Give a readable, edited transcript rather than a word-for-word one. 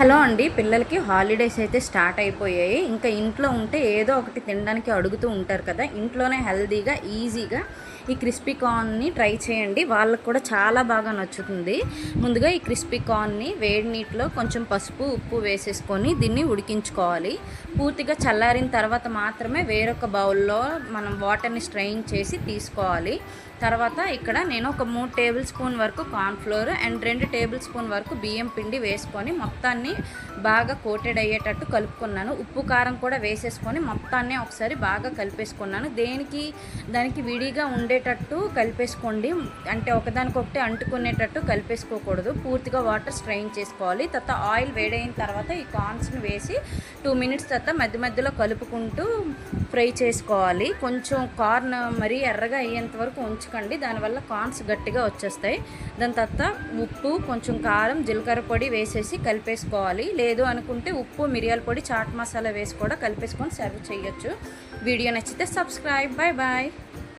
Hello అండి, పిల్లలకి holidays అయితే స్టార్ట్ అయిపోయాయి. ఇంకా ఇంట్లో ఉంటే ఏదో ఒకటి తినడానికి అడుగుతూ ఉంటారు కదా. ఇంట్లోనే హెల్తీగా ఈజీగా ఈ క్రిస్పీ కార్న్ని ట్రై చేయండి. వాళ్ళకు కూడా చాలా బాగా నచ్చుతుంది. ముందుగా ఈ క్రిస్పీ కార్న్ని వేడి నీటిలో కొంచెం పసుపు ఉప్పు వేసేసుకొని దీన్ని ఉడికించుకోవాలి. పూర్తిగా చల్లారిన తర్వాత మాత్రమే వేరొక బౌల్లో మనం వాటర్ని స్ట్రెయిన్ చేసి తీసుకోవాలి. తర్వాత ఇక్కడ నేను ఒక 3 టేబుల్ స్పూన్ వరకు కార్న్ఫ్లోర్ అండ్ 2 టేబుల్ స్పూన్ వరకు బియ్యం పిండి వేసుకొని మొత్తాన్ని బాగా కోటెడ్ అయ్యేటట్టు కలుపుకున్నాను. ఉప్పు కారం కూడా వేసేసుకొని మొత్తాన్ని ఒకసారి బాగా కలిపేసుకున్నాను. దానికి విడిగా ఉండేటట్టు కలిపేసుకోండి. అంటే ఒకదానికొకటి అంటుకునేటట్టు కలిపేసుకోకూడదు. పూర్తిగా వాటర్ స్ట్రెయిన్ చేసుకోవాలి. తర్వాత ఆయిల్ వేడైన తర్వాత ఈ కార్న్స్ని వేసి 2 మినిట్స్ తర్వాత మధ్య మధ్యలో కలుపుకుంటూ ఫ్రై చేసుకోవాలి. కొంచెం కార్న్ మరీ ఎర్రగా అయ్యేంత వరకు ఉంచుకండి, దానివల్ల కార్న్స్ గట్టిగా వచ్చేస్తాయి. దాని తర్వాత ఉప్పు, కొంచెం కారం, జీలకర్ర పొడి వేసేసి కలిపేసుకోవాలి. లేదు అనుకుంటే ఉప్పు, మిరియాల పొడి, చాట్ మసాలా వేసి కూడా కలిపేసుకొని సర్వ్ చేయొచ్చు. వీడియో నచ్చితే సబ్స్క్రైబ్. Bye bye.